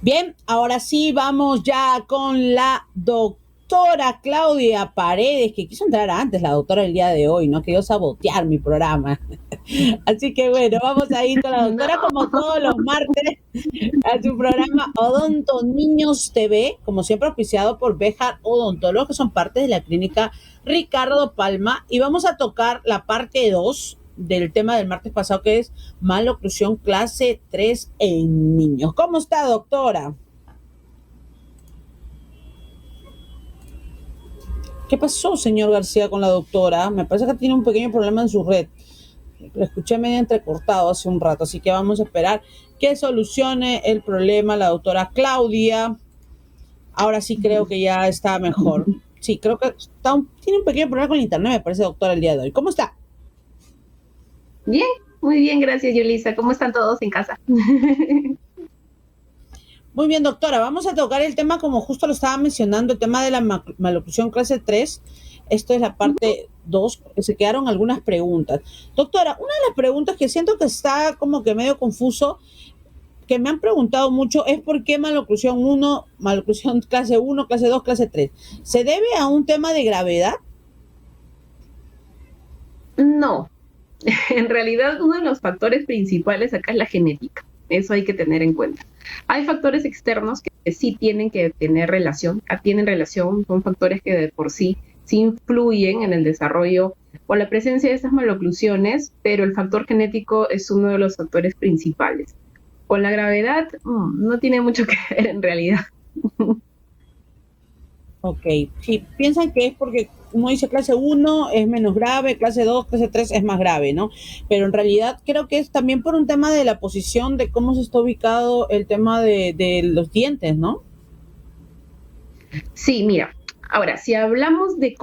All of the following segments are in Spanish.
Bien, ahora sí vamos ya con la doctora Claudia Paredes, que quiso entrar antes la doctora el día de hoy, no quería sabotear mi programa. Así que bueno, vamos a ir con la No, doctora como todos los martes a su programa Odonto Niños TV, como siempre auspiciado por Bejar Odontólogos, que son parte de la clínica Ricardo Palma. Y vamos a tocar la parte 2 del tema del martes pasado, que es maloclusión clase 3 en niños. ¿Cómo está, doctora? ¿Qué pasó, señor García, con la doctora? Me parece que tiene un pequeño problema en su red. Lo escuché medio entrecortado hace un rato, así que vamos a esperar que solucione el problema la doctora Claudia. Ahora sí creo que ya está mejor. Sí, creo que tiene un pequeño problema con el internet, me parece, doctora, el día de hoy. ¿Cómo está? bien, muy bien, gracias, Yulisa. ¿Cómo están todos en casa? Muy bien, doctora. Vamos a tocar el tema, como justo lo estaba mencionando, el tema de la maloclusión clase 3. Esto es la parte 2, porque se quedaron algunas preguntas. Doctora, una de las preguntas que siento que está como que medio confuso, que me han preguntado mucho, es por qué maloclusión 1, maloclusión clase 1, clase 2, clase 3. ¿Se debe a un tema de gravedad? No, en realidad uno de los factores principales acá es la genética. Eso hay que tener en cuenta. Hay factores externos que sí tienen que tener relación, tienen relación, son factores que de por sí influyen en el desarrollo o la presencia de esas maloclusiones, pero el factor genético es uno de los factores principales. Con la gravedad, no tiene mucho que ver en realidad. Ok, sí, piensan que es porque uno dice clase 1 es menos grave, clase 2, clase 3 es más grave, ¿no? Pero en realidad creo que es también por un tema de la posición, de cómo se está ubicado el tema de los dientes, ¿no? Sí, mira, ahora, si hablamos de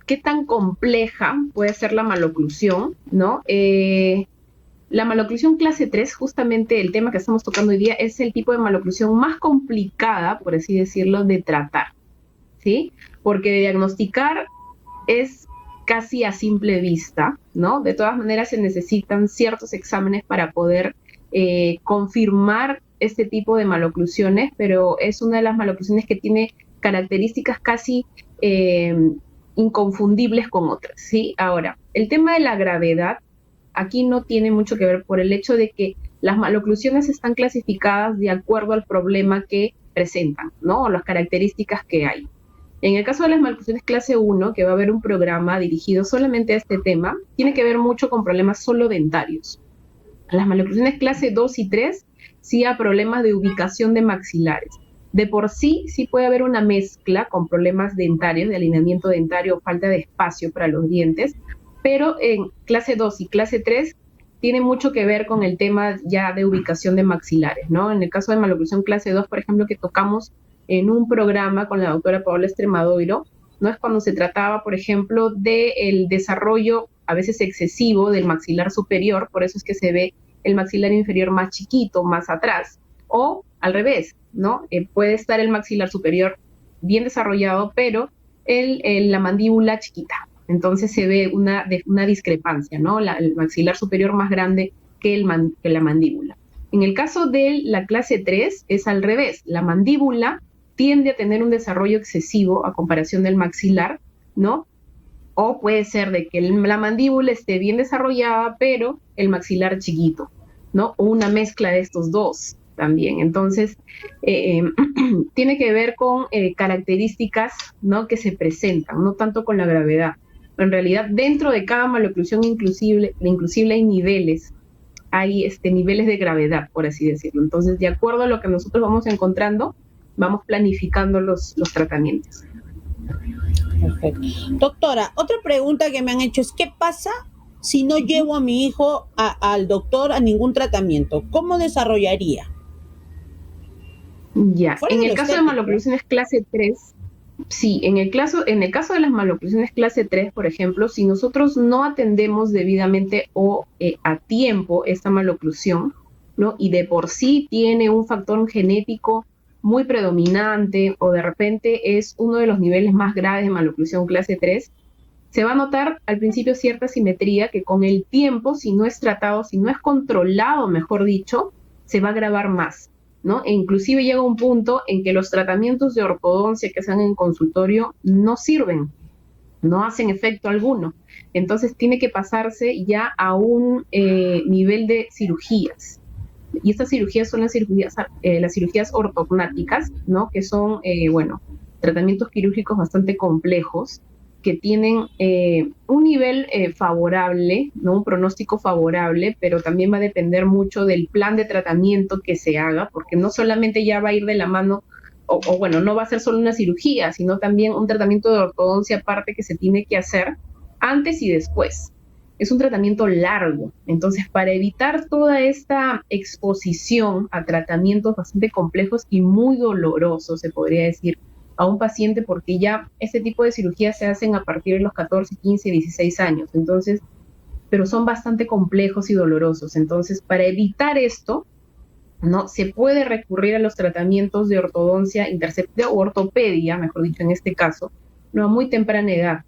qué tan compleja puede ser la maloclusión, ¿no? La maloclusión clase 3, justamente el tema que estamos tocando hoy día, es el tipo de maloclusión más complicada, por así decirlo, de tratar, ¿sí? Porque diagnosticar es casi a simple vista, ¿no? De todas maneras se necesitan ciertos exámenes para poder confirmar este tipo de maloclusiones, pero es una de las maloclusiones que tiene características casi eh, inconfundibles con otras, ¿sí? Ahora, el tema de la gravedad aquí no tiene mucho que ver por el hecho de que las maloclusiones están clasificadas de acuerdo al problema que presentan, ¿no? O las características que hay. En el caso de las maloclusiones clase 1, que va a haber un programa dirigido solamente a este tema, tiene que ver mucho con problemas solo dentarios. Las maloclusiones clase 2 y 3 sí a problemas de ubicación de maxilares. De por sí puede haber una mezcla con problemas dentarios, de alineamiento dentario o falta de espacio para los dientes, pero en clase 2 y clase 3 tiene mucho que ver con el tema ya de ubicación de maxilares, ¿no? En el caso de maloclusión clase 2, por ejemplo, que tocamos en un programa con la doctora Paola Extremadoiro, ¿no? Es cuando se trataba, por ejemplo, del desarrollo a veces excesivo del maxilar superior, por eso es que se ve el maxilar inferior más chiquito, más atrás, o al revés, ¿no? Puede estar el maxilar superior bien desarrollado, pero la mandíbula chiquita. Entonces se ve una discrepancia, ¿no? El maxilar superior más grande que la mandíbula. En el caso de la clase 3 es al revés, la mandíbula tiende a tener un desarrollo excesivo a comparación del maxilar, ¿no? O puede ser de que la mandíbula esté bien desarrollada, pero el maxilar chiquito, ¿no? O una mezcla de estos dos también. Entonces, tiene que ver con características, ¿no? Que se presentan, no tanto con la gravedad. Pero en realidad, dentro de cada maloclusión inclusive hay niveles, hay niveles de gravedad, por así decirlo. Entonces, de acuerdo a lo que nosotros vamos encontrando, vamos planificando los tratamientos. Perfecto. Doctora, otra pregunta que me han hecho es, ¿qué pasa si no llevo a mi hijo al doctor a ningún tratamiento? ¿Cómo desarrollaría? Ya, Fuera en de lo el caso de estético, ¿eh? maloclusiones clase 3, sí, en el caso de las maloclusiones clase 3, por ejemplo, si nosotros no atendemos debidamente o a tiempo esta maloclusión, ¿no? Y de por sí tiene un factor genético muy predominante o de repente es uno de los niveles más graves de maloclusión clase 3, se va a notar al principio cierta simetría que con el tiempo, si no es tratado, si no es controlado, mejor dicho, se va a agravar más. ¿no? E inclusive llega un punto en que los tratamientos de ortodoncia que se dan en consultorio no sirven, no hacen efecto alguno. Entonces tiene que pasarse ya a un nivel de cirugías. Y estas cirugías son las cirugías ortognáticas, ¿no? Que son, bueno, tratamientos quirúrgicos bastante complejos, que tienen un nivel favorable, ¿no? Un pronóstico favorable, pero también va a depender mucho del plan de tratamiento que se haga, porque no solamente ya va a ir de la mano, o bueno, no va a ser solo una cirugía, sino también un tratamiento de ortodoncia aparte que se tiene que hacer antes y después. Es un tratamiento largo, entonces para evitar toda esta exposición a tratamientos bastante complejos y muy dolorosos, se podría decir, a un paciente, porque ya este tipo de cirugías se hacen a partir de los 14, 15, 16 años, entonces, pero son bastante complejos y dolorosos. Entonces, para evitar esto, ¿no? Se puede recurrir a los tratamientos de ortodoncia interceptiva o ortopedia, mejor dicho en este caso, no a muy temprana edad.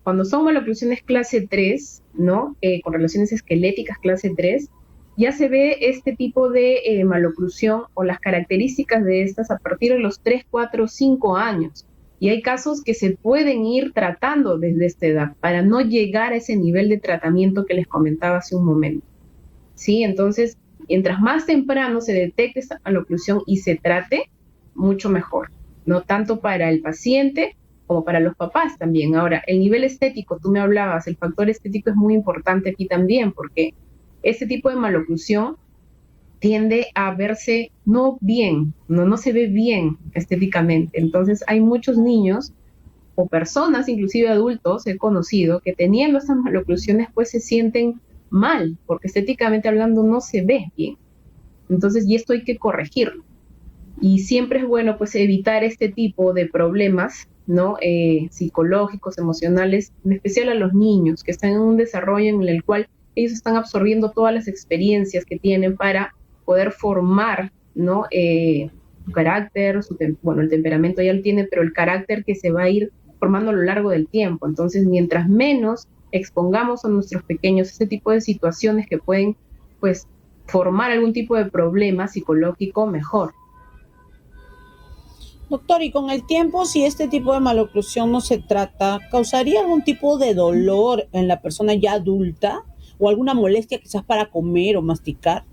Cuando son maloclusiones clase 3, ¿no? Con relaciones esqueléticas clase 3, ya se ve este tipo de maloclusión o las características de estas a partir de los 3, 4, 5 años. Y hay casos que se pueden ir tratando desde esta edad para no llegar a ese nivel de tratamiento que les comentaba hace un momento. ¿Sí? Entonces, mientras más temprano se detecte esta maloclusión y se trate, mucho mejor, ¿no? Tanto para el paciente como para los papás también. Ahora, el nivel estético, tú me hablabas, el factor estético es muy importante aquí también, porque este tipo de maloclusión tiende a verse no bien, no se ve bien estéticamente. Entonces, hay muchos niños o personas, inclusive adultos, he conocido, que teniendo estas maloclusiones, pues se sienten mal, porque estéticamente hablando no se ve bien. Entonces, y esto hay que corregirlo. Y siempre es bueno, pues, evitar este tipo de problemas, ¿no? Psicológicos, emocionales, en especial a los niños, que están en un desarrollo en el cual ellos están absorbiendo todas las experiencias que tienen para poder formar, ¿no? Su carácter, bueno, el temperamento ya lo tiene, pero el carácter que se va a ir formando a lo largo del tiempo. Entonces, mientras menos expongamos a nuestros pequeños este tipo de situaciones que pueden, pues, formar algún tipo de problema psicológico, mejor. Doctor, y con el tiempo, si este tipo de maloclusión no se trata, ¿causaría algún tipo de dolor en la persona ya adulta? ¿O alguna molestia quizás para comer o masticar?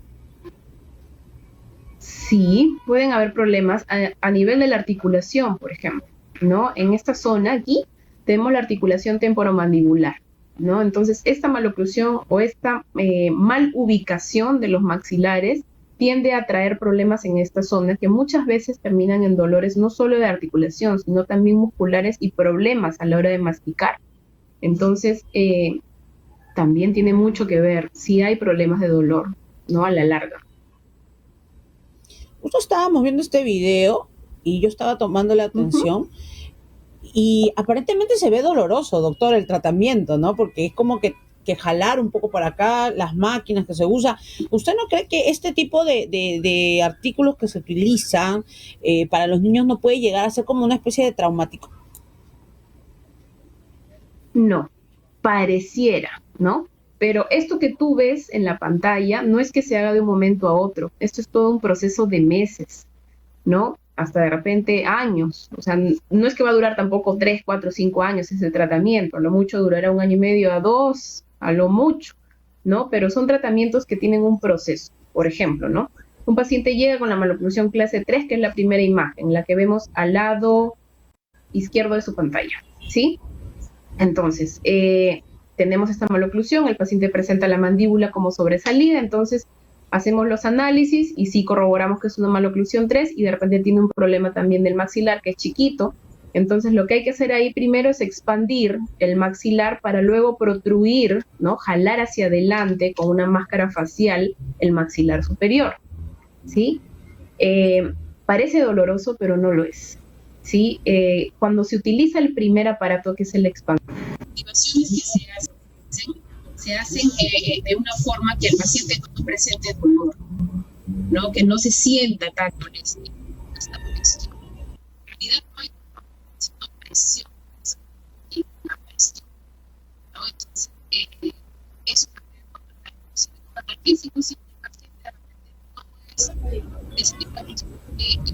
Sí, pueden haber problemas a nivel de la articulación, por ejemplo, ¿no? En esta zona aquí tenemos la articulación temporomandibular, ¿no? Entonces, esta maloclusión o esta mal ubicación de los maxilares tiende a traer problemas en esta zona que muchas veces terminan en dolores no solo de articulación, sino también musculares y problemas a la hora de masticar. Entonces, también tiene mucho que ver si hay problemas de dolor, ¿no? A la larga. Justo estábamos viendo este video y yo estaba tomando la Uh -huh. atención y aparentemente se ve doloroso, doctor, el tratamiento, ¿no? Porque es como que jalar un poco para acá, las máquinas que se usan. ¿Usted no cree que este tipo de artículos que se utilizan para los niños no puede llegar a ser como una especie de traumático? No, pareciera, ¿no? Pero esto que tú ves en la pantalla no es que se haga de un momento a otro, esto es todo un proceso de meses, ¿no? Hasta de repente años, o sea, no es que va a durar tampoco 3, 4, 5 años ese tratamiento, a lo mucho durará 1 año y medio a 2, a lo mucho, ¿no? Pero son tratamientos que tienen un proceso, por ejemplo, ¿no? Un paciente llega con la maloclusión clase 3, que es la primera imagen, la que vemos al lado izquierdo de su pantalla, ¿sí? Entonces, tenemos esta maloclusión, el paciente presenta la mandíbula como sobresalida, entonces hacemos los análisis y sí corroboramos que es una maloclusión 3 y de repente tiene un problema también del maxilar que es chiquito. Entonces lo que hay que hacer ahí primero es expandir el maxilar para luego protruir, ¿no? Jalar hacia adelante con una máscara facial el maxilar superior, ¿sí? Parece doloroso, pero no lo es, ¿sí? Cuando se utiliza el primer aparato, que es el expansor, activaciones que se hacen de una forma que el paciente no presente dolor, ¿no? Que no se sienta tanto esta presión. En realidad no hay sino presión y una presión, ¿no? Entonces, eso también con el físico, si el paciente de repente no es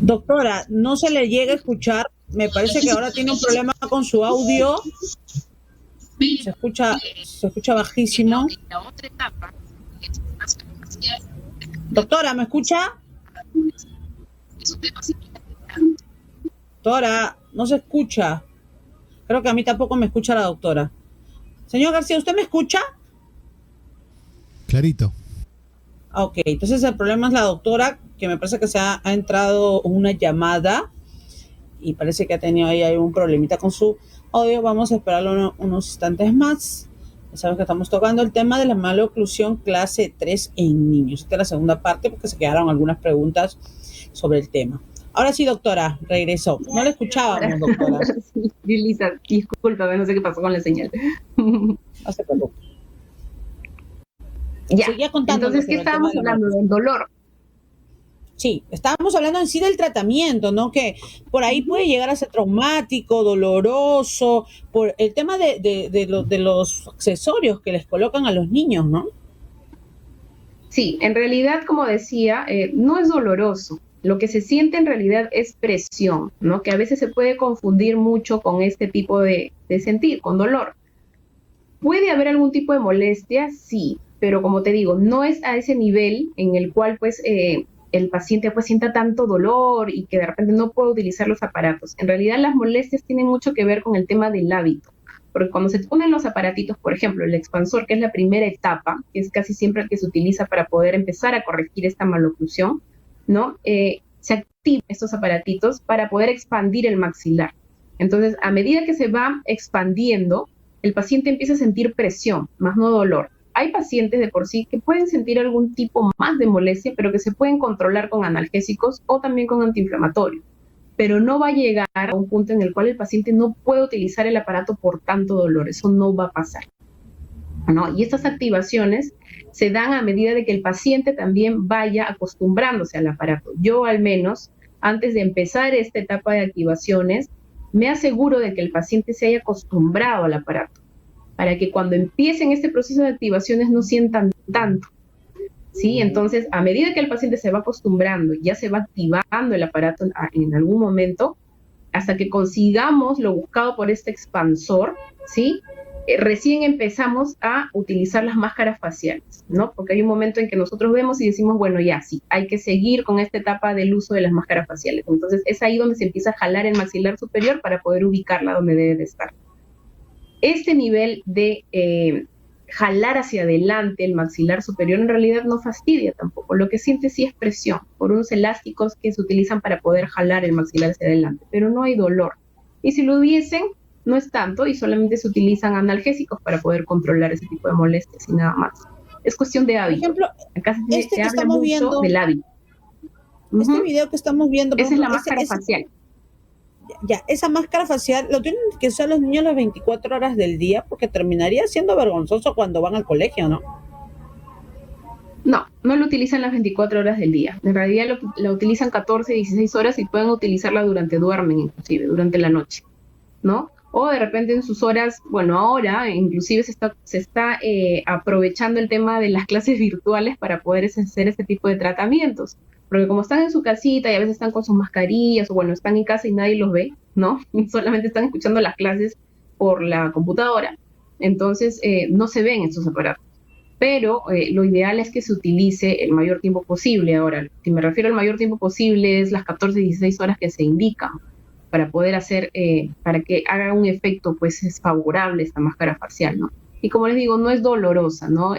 Doctora, no se le llega a escuchar. Me parece que ahora tiene un problema con su audio. Se escucha bajísimo. Doctora, ¿me escucha? Doctora, no se escucha. Creo que a mí tampoco me escucha la doctora. Señor García, ¿usted me escucha? Clarito. Ok, entonces el problema es la doctora, que me parece que ha entrado una llamada y parece que ha tenido ahí un problemita con su audio. Vamos a esperarlo unos instantes más. Ya sabes que estamos tocando el tema de la maloclusión clase 3 en niños. Esta es la segunda parte porque se quedaron algunas preguntas sobre el tema. Ahora sí, doctora, regresó. No la escuchábamos, doctora. Sí, Lisa, discúlpame, no sé qué pasó con la señal. No se preocupe. Ya, seguía contando. Entonces, ¿qué estábamos hablando? Del dolor. Sí, estábamos hablando en sí del tratamiento, ¿no? Que por ahí puede llegar a ser traumático, doloroso, por el tema de los accesorios que les colocan a los niños, ¿no? Sí, en realidad, como decía, no es doloroso. Lo que se siente en realidad es presión, ¿no? Que a veces se puede confundir mucho con este tipo de sentir, con dolor. ¿Puede haber algún tipo de molestia? Sí, pero como te digo, no es a ese nivel en el cual pues el paciente pues sienta tanto dolor y que de repente no puede utilizar los aparatos. En realidad las molestias tienen mucho que ver con el tema del hábito, porque cuando se ponen los aparatitos, por ejemplo, el expansor, que es la primera etapa, que es casi siempre el que se utiliza para poder empezar a corregir esta maloclusión, ¿no? Se activan estos aparatitos para poder expandir el maxilar. Entonces, a medida que se va expandiendo, el paciente empieza a sentir presión, más no dolor. Hay pacientes de por sí que pueden sentir algún tipo más de molestia, pero que se pueden controlar con analgésicos o también con antiinflamatorios. Pero no va a llegar a un punto en el cual el paciente no puede utilizar el aparato por tanto dolor. Eso no va a pasar, ¿no? Y estas activaciones se dan a medida de que el paciente también vaya acostumbrándose al aparato. Yo al menos, antes de empezar esta etapa de activaciones, me aseguro de que el paciente se haya acostumbrado al aparato, para que cuando empiecen este proceso de activaciones no sientan tanto, ¿sí? Entonces, a medida que el paciente se va acostumbrando, ya se va activando el aparato en algún momento, hasta que consigamos lo buscado por este expansor, ¿sí? Recién empezamos a utilizar las máscaras faciales, ¿no? Porque hay un momento en que nosotros vemos y decimos, bueno, ya sí, hay que seguir con esta etapa del uso de las máscaras faciales. Entonces, es ahí donde se empieza a jalar el maxilar superior para poder ubicarla donde debe de estar. Este nivel de jalar hacia adelante el maxilar superior en realidad no fastidia tampoco. Lo que siente sí es presión por unos elásticos que se utilizan para poder jalar el maxilar hacia adelante, pero no hay dolor. Y si lo hubiesen, no es tanto y solamente se utilizan analgésicos para poder controlar ese tipo de molestias y nada más. Es cuestión de hábito. Por ejemplo, acá se habla mucho viendo, del hábito. Este video que estamos viendo, esa es la máscara facial. Ya, esa máscara facial lo tienen que usar los niños las 24 horas del día porque terminaría siendo vergonzoso cuando van al colegio, ¿no? No, no lo utilizan las 24 horas del día. En realidad lo utilizan 14, 16 horas y pueden utilizarla duermen inclusive, durante la noche, ¿no? O de repente en sus horas, bueno, ahora inclusive se está aprovechando el tema de las clases virtuales para poder hacer este tipo de tratamientos. Porque como están en su casita y a veces están con sus mascarillas o bueno, están en casa y nadie los ve, ¿no? Y solamente están escuchando las clases por la computadora. Entonces no se ven estos aparatos. Pero lo ideal es que se utilice el mayor tiempo posible. Ahora, si me refiero al mayor tiempo posible, es las 14, 16 horas que se indican para poder hacer, para que haga un efecto pues es favorable esta máscara facial, ¿no? Y como les digo, no es dolorosa, ¿no?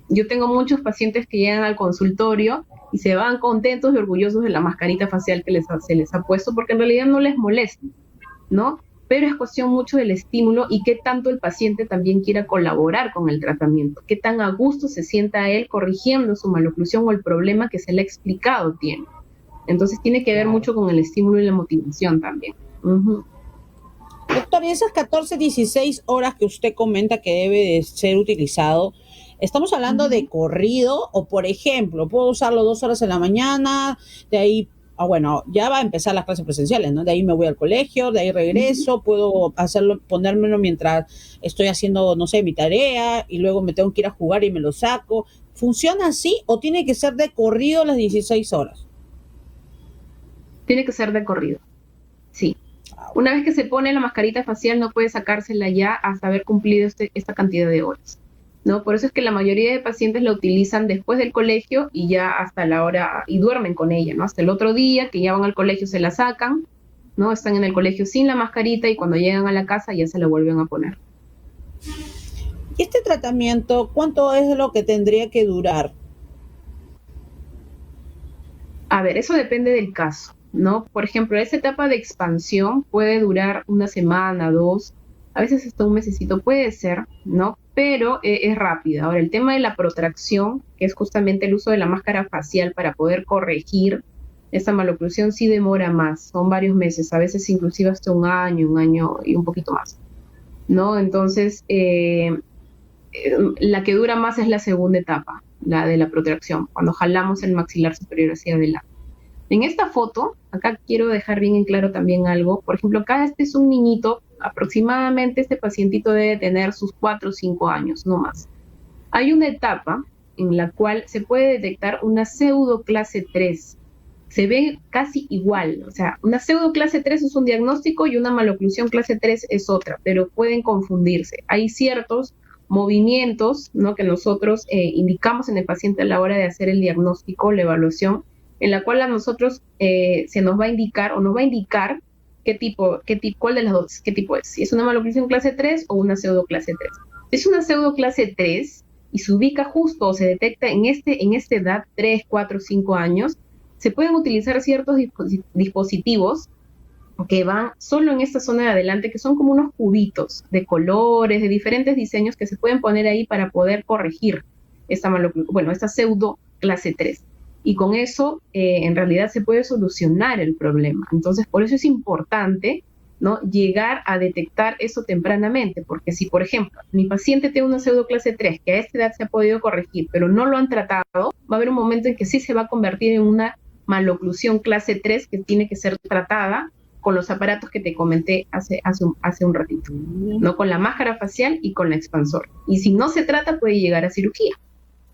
Yo tengo muchos pacientes que llegan al consultorio y se van contentos y orgullosos de la mascarita facial que se les ha puesto porque en realidad no les molesta, ¿no? Pero es cuestión mucho del estímulo y qué tanto el paciente también quiera colaborar con el tratamiento, qué tan a gusto se sienta él corrigiendo su maloclusión o el problema que se le ha explicado tiene. Entonces tiene que ver mucho con el estímulo y la motivación también. Doctor, y esas 14, 16 horas que usted comenta que debe de ser utilizado, ¿estamos hablando de corrido o, por ejemplo, puedo usarlo 2 horas en la mañana, de ahí, bueno, ya va a empezar las clases presenciales, ¿no? De ahí me voy al colegio, de ahí regreso, puedo hacerlo, ponérmelo mientras estoy haciendo, no sé, mi tarea y luego me tengo que ir a jugar y me lo saco? ¿Funciona así o tiene que ser de corrido las 16 horas? Tiene que ser de corrido, sí. Una vez que se pone la mascarita facial no puede sacársela ya hasta haber cumplido esta cantidad de horas, ¿no? Por eso es que la mayoría de pacientes la utilizan después del colegio y ya hasta la hora, y duermen con ella, ¿no? Hasta el otro día que ya van al colegio se la sacan, ¿no? Están en el colegio sin la mascarita y cuando llegan a la casa ya se la vuelven a poner. ¿Y este tratamiento cuánto es lo que tendría que durar? A ver, eso depende del caso, ¿no? Por ejemplo, esa etapa de expansión puede durar una semana, dos, a veces hasta un mesecito puede ser, ¿no? Pero es rápida. Ahora, el tema de la protracción, que es justamente el uso de la máscara facial para poder corregir esta maloclusión, sí demora más, son varios meses, a veces inclusive hasta un año y un poquito más, ¿no? Entonces, la que dura más es la segunda etapa, la de la protracción, cuando jalamos el maxilar superior hacia adelante. En esta foto, acá quiero dejar bien en claro también algo. Por ejemplo, acá este es un niñito, aproximadamente este pacientito debe tener sus 4 o 5 años, no más. Hay una etapa en la cual se puede detectar una pseudo clase 3. Se ve casi igual, o sea, una pseudo clase 3 es un diagnóstico y una maloclusión clase 3 es otra, pero pueden confundirse. Hay ciertos movimientos, ¿no?, que nosotros indicamos en el paciente a la hora de hacer el diagnóstico, la evaluación, en la cual a nosotros se nos va a indicar o nos va a indicar cuál de las dos, qué tipo es, si es una maloclusión clase 3 o una pseudo clase 3. Si es una pseudo clase 3 y se ubica justo o se detecta en esta edad, 3, 4, 5 años, se pueden utilizar ciertos dispositivos que van solo en esta zona de adelante, que son como unos cubitos de colores, de diferentes diseños que se pueden poner ahí para poder corregir esta pseudo clase 3. Y con eso, en realidad, se puede solucionar el problema. Entonces, por eso es importante, ¿no?, llegar a detectar eso tempranamente, porque si, por ejemplo, mi paciente tiene una pseudo clase 3, que a esta edad se ha podido corregir, pero no lo han tratado, va a haber un momento en que sí se va a convertir en una maloclusión clase 3 que tiene que ser tratada con los aparatos que te comenté hace un ratito, ¿no?, con la máscara facial y con la expansor. Y si no se trata, puede llegar a cirugía.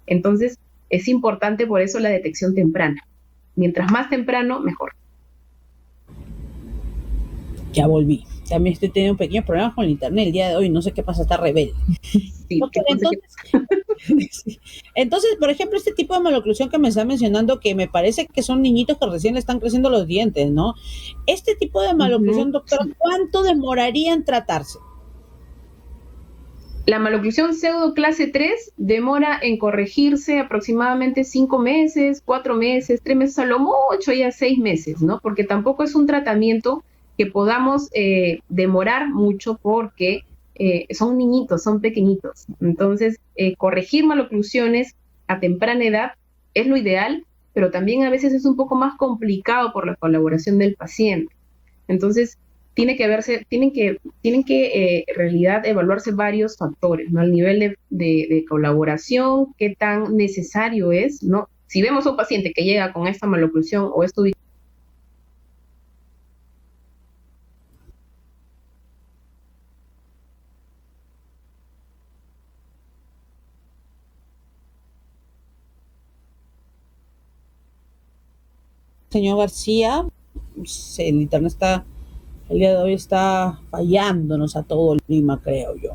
Entonces, es importante por eso la detección temprana. Mientras más temprano, mejor. Ya volví. También estoy teniendo pequeños problemas con el internet el día de hoy. No sé qué pasa, está rebelde. Sí, Doctora, entonces, por ejemplo, este tipo de maloclusión que me está mencionando, que me parece que son niñitos que recién le están creciendo los dientes, ¿no? Este tipo de maloclusión, doctora, ¿cuánto demoraría en tratarse? La maloclusión pseudo clase 3 demora en corregirse aproximadamente 5 meses, 4 meses, 3 meses, a lo mucho ya 6 meses, ¿no? Porque tampoco es un tratamiento que podamos demorar mucho porque son niñitos, son pequeñitos. Entonces, corregir maloclusiones a temprana edad es lo ideal, pero también a veces es un poco más complicado por la colaboración del paciente. Entonces, tienen que en realidad evaluarse varios factores, ¿no? El nivel de colaboración, qué tan necesario es, ¿no? Si vemos a un paciente que llega con esta maloclusión o esto. Señor García, el internet el día de hoy está fallándonos a todo Lima, creo yo.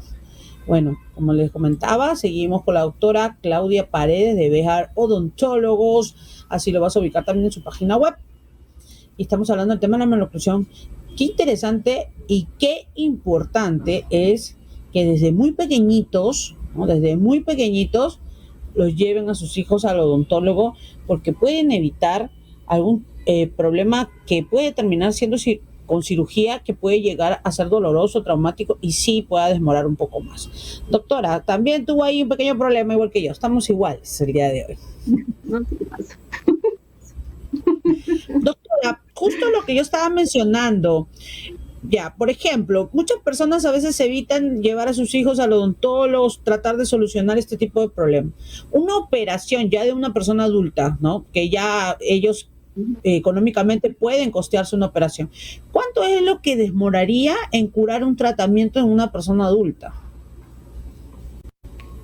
Bueno, como les comentaba, seguimos con la doctora Claudia Paredes de Bejar Odontólogos, así lo vas a ubicar también en su página web. Y estamos hablando del tema de la maloclusión. Qué interesante y qué importante es que desde muy pequeñitos, ¿no?, desde muy pequeñitos, los lleven a sus hijos al odontólogo, porque pueden evitar algún problema que puede terminar siendo con cirugía, que puede llegar a ser doloroso, traumático y sí pueda demorar un poco más. Doctora, también tuvo ahí un pequeño problema igual que yo. Estamos iguales el día de hoy. No, ¿qué pasa? Doctora, justo lo que yo estaba mencionando, ya, por ejemplo, muchas personas a veces evitan llevar a sus hijos al odontólogo, tratar de solucionar este tipo de problemas. Una operación ya de una persona adulta, ¿no?, que ya ellos económicamente pueden costearse una operación. ¿Cuánto es lo que demoraría en curar un tratamiento en una persona adulta?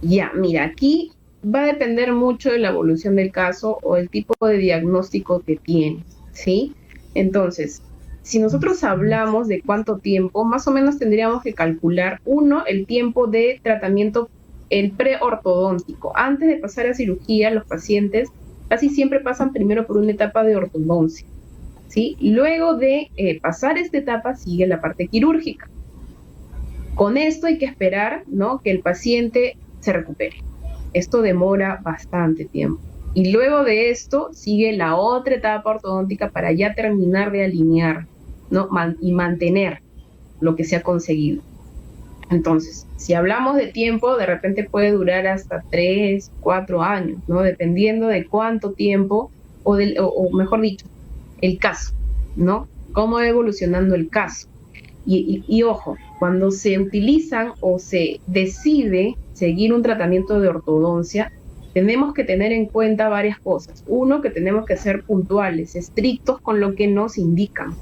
Ya, mira, aquí va a depender mucho de la evolución del caso o el tipo de diagnóstico que tiene, ¿sí? Entonces, si nosotros hablamos de cuánto tiempo, más o menos tendríamos que calcular, uno, el tiempo de tratamiento, el preortodóntico. Antes de pasar a cirugía, los pacientes casi siempre pasan primero por una etapa de ortodoncia, ¿sí? Luego de pasar esta etapa sigue la parte quirúrgica. Con esto hay que esperar, ¿no?, que el paciente se recupere. Esto demora bastante tiempo. Y luego de esto sigue la otra etapa ortodóntica para ya terminar de alinear, ¿no?, y mantener lo que se ha conseguido. Entonces, si hablamos de tiempo, de repente puede durar hasta 3, 4 años, ¿no?, dependiendo de cuánto tiempo, o mejor dicho, el caso, ¿no? Cómo va evolucionando el caso. Y ojo, cuando se utilizan o se decide seguir un tratamiento de ortodoncia, tenemos que tener en cuenta varias cosas. Uno, que tenemos que ser puntuales, estrictos con lo que nos indican.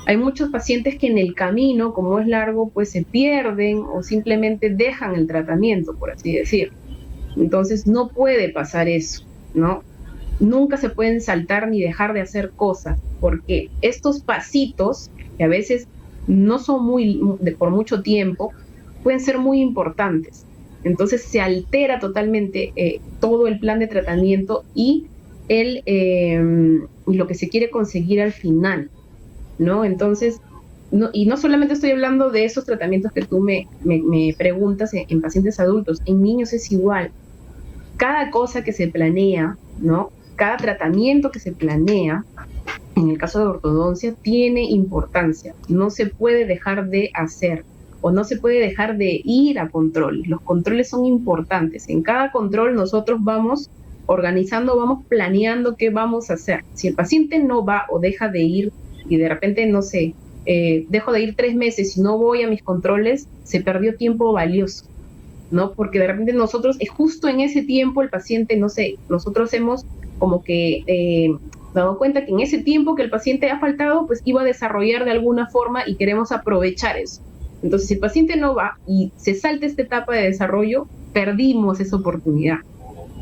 Hay muchos pacientes que en el camino, como es largo, pues se pierden o simplemente dejan el tratamiento, por así decir. Entonces no puede pasar eso, ¿no? Nunca se pueden saltar ni dejar de hacer cosas, porque estos pasitos, que a veces no son por mucho tiempo, pueden ser muy importantes. Entonces se altera totalmente todo el plan de tratamiento y lo que se quiere conseguir al final, ¿no? Entonces, y no solamente estoy hablando de esos tratamientos que tú me preguntas en pacientes adultos, en niños es igual. Cada cosa que se planea, ¿no?, cada tratamiento que se planea, en el caso de ortodoncia, tiene importancia. No se puede dejar de hacer o no se puede dejar de ir a controles. Los controles son importantes. En cada control nosotros vamos organizando, vamos planeando qué vamos a hacer. Si el paciente no va o deja de ir y de repente, no sé, dejo de ir 3 meses y no voy a mis controles, se perdió tiempo valioso, ¿no? Porque de repente nosotros, justo en ese tiempo el paciente, no sé, nosotros hemos como que dado cuenta que en ese tiempo que el paciente ha faltado, pues iba a desarrollar de alguna forma y queremos aprovechar eso. Entonces, si el paciente no va y se salta esta etapa de desarrollo, perdimos esa oportunidad.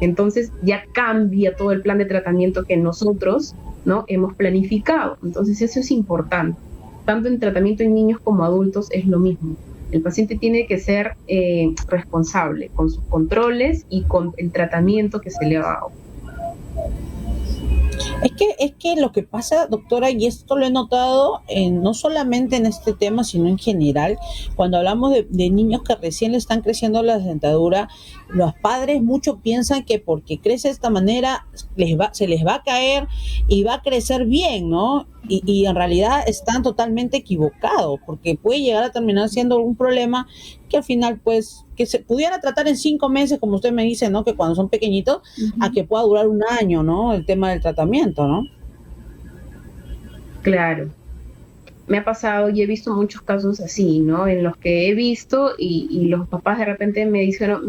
Entonces, ya cambia todo el plan de tratamiento que nosotros, ¿no?, hemos planificado. Entonces, eso es importante. Tanto en tratamiento en niños como adultos es lo mismo. El paciente tiene que ser responsable con sus controles y con el tratamiento que se le ha dado. Es que lo que pasa, doctora, y esto lo he notado no solamente en este tema, sino en general, cuando hablamos de niños que recién le están creciendo la dentadura, los padres mucho piensan que porque crece de esta manera se les va a caer y va a crecer bien, ¿no? Y en realidad están totalmente equivocados, porque puede llegar a terminar siendo un problema que al final, pues, que se pudiera tratar en 5 meses, como usted me dice, ¿no?, que cuando son pequeñitos, a que pueda durar un año, ¿no?, el tema del tratamiento, ¿no? Claro. Me ha pasado y he visto muchos casos así, ¿no?, en los que he visto y los papás de repente me dijeron,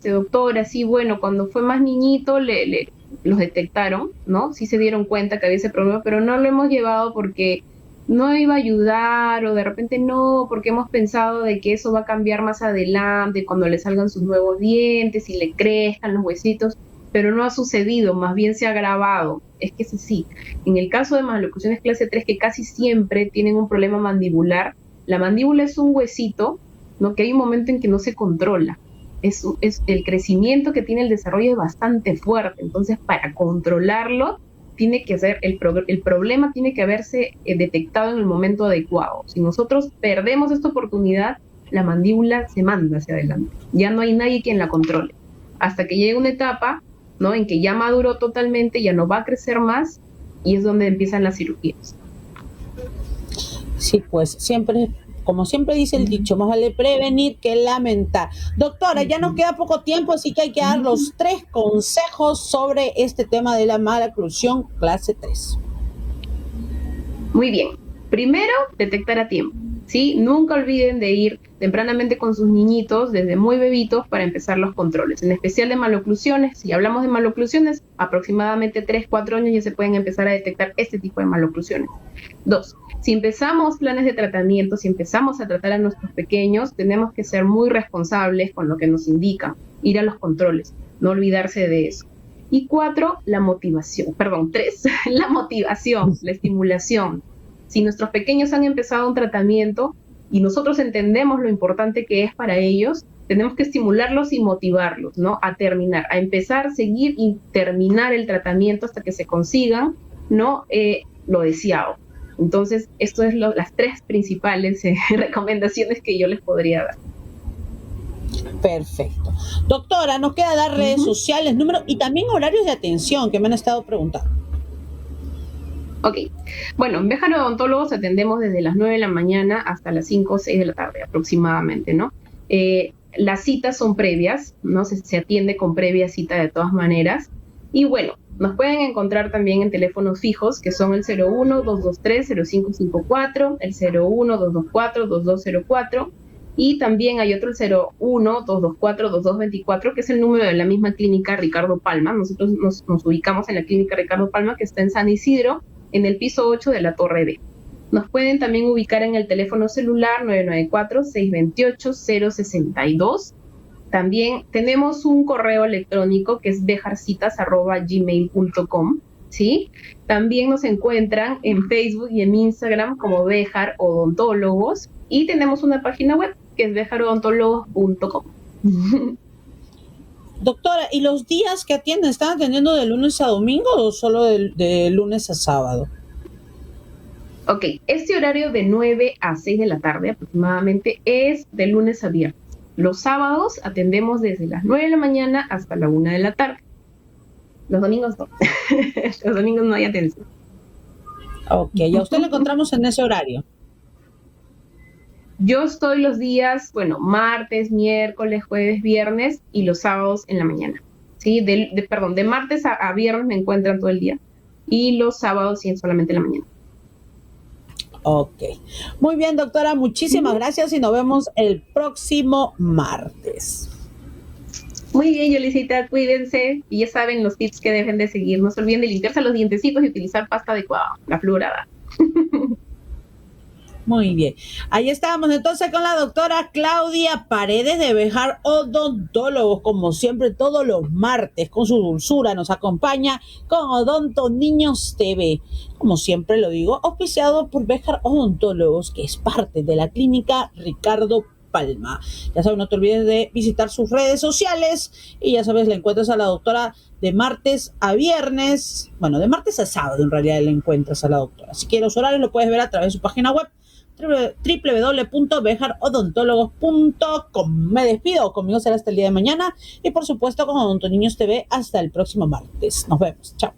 doctor, así, bueno, cuando fue más niñito los detectaron, ¿no? Sí se dieron cuenta que había ese problema, pero no lo hemos llevado porque no iba a ayudar, o de repente no, porque hemos pensado de que eso va a cambiar más adelante, cuando le salgan sus nuevos dientes y le crezcan los huesitos, pero no ha sucedido, más bien se ha agravado. Es que sí, en el caso de maloclusiones clase 3, que casi siempre tienen un problema mandibular, la mandíbula es un huesito, ¿no?, que hay un momento en que no se controla. Es el crecimiento que tiene, el desarrollo es bastante fuerte, entonces para controlarlo tiene que ser el problema tiene que haberse detectado en el momento adecuado. Si nosotros perdemos esta oportunidad, la mandíbula se manda hacia adelante. Ya no hay nadie quien la controle. Hasta que llegue una etapa, ¿no?, en que ya maduró totalmente, ya no va a crecer más, y es donde empiezan las cirugías. Sí, pues siempre, como siempre dice el dicho, más vale prevenir que lamentar. Doctora, ya nos queda poco tiempo, así que hay que dar los 3 consejos sobre este tema de la maloclusión clase 3. Muy bien. Primero, detectar a tiempo, ¿sí? Nunca olviden de ir tempranamente con sus niñitos, desde muy bebitos, para empezar los controles. En especial de maloclusiones, si hablamos de maloclusiones, aproximadamente 3, 4 años ya se pueden empezar a detectar este tipo de maloclusiones. 2, si empezamos planes de tratamiento, si empezamos a tratar a nuestros pequeños, tenemos que ser muy responsables con lo que nos indican, ir a los controles, no olvidarse de eso. Y 4, la motivación. 3, la motivación, la estimulación. Si nuestros pequeños han empezado un tratamiento y nosotros entendemos lo importante que es para ellos, tenemos que estimularlos y motivarlos, ¿no? A terminar, a empezar, seguir y terminar el tratamiento hasta que se consigan, ¿no? Lo deseado. Entonces, esto es las 3 principales recomendaciones que yo les podría dar. Perfecto. Doctora, nos queda dar redes sociales, números y también horarios de atención que me han estado preguntando. Ok. Bueno, en Béjar Odontólogos atendemos desde las 9 de la mañana hasta las 5 o 6 de la tarde aproximadamente, ¿no? Las citas son previas, ¿no? Se atiende con previa cita de todas maneras. Y bueno, nos pueden encontrar también en teléfonos fijos, que son el 01-223-0554, el 01-224-2204, y también hay otro, el 01-224-2224, que es el número de la misma clínica Ricardo Palma. Nosotros nos ubicamos en la clínica Ricardo Palma, que está en San Isidro, en el piso 8 de la Torre B. Nos pueden también ubicar en el teléfono celular 994-628-062. También tenemos un correo electrónico que es bejarcitas@gmail.com, ¿sí? También nos encuentran en Facebook y en Instagram como Béjar Odontólogos, y tenemos una página web que es bejarodontólogos.com. Doctora, ¿y los días que atienden, están atendiendo de lunes a domingo o solo de lunes a sábado? Ok, este horario de 9 a 6 de la tarde aproximadamente es de lunes a viernes. Los sábados atendemos desde las 9 de la mañana hasta la 1 de la tarde. Los domingos no. Los domingos no hay atención. Ok, ¿y a usted lo encontramos en ese horario? Yo estoy los días, bueno, martes, miércoles, jueves, viernes y los sábados en la mañana. ¿Sí? De martes a viernes me encuentran todo el día y los sábados sí solamente en la mañana. Ok. Muy bien, doctora, muchísimas gracias y nos vemos el próximo martes. Muy bien, Yolisita, cuídense y ya saben los tips que deben de seguir. No se olviden de limpiarse los dientecitos y utilizar pasta adecuada, la fluorada. Muy bien. Ahí estábamos entonces con la doctora Claudia Paredes de Béjar Odontólogos, como siempre todos los martes, con su dulzura nos acompaña con Odonto Niños TV. Como siempre lo digo, auspiciado por Béjar Odontólogos, que es parte de la clínica Ricardo Palma. Ya sabes, no te olvides de visitar sus redes sociales y ya sabes, la encuentras a la doctora de martes a viernes, bueno, de martes a sábado en realidad la encuentras a la doctora. Si quieres los horarios lo puedes ver a través de su página web www.bejarodontólogos.com. Me despido, conmigo será hasta el día de mañana y por supuesto con Odonto Niños TV hasta el próximo martes. Nos vemos, chao.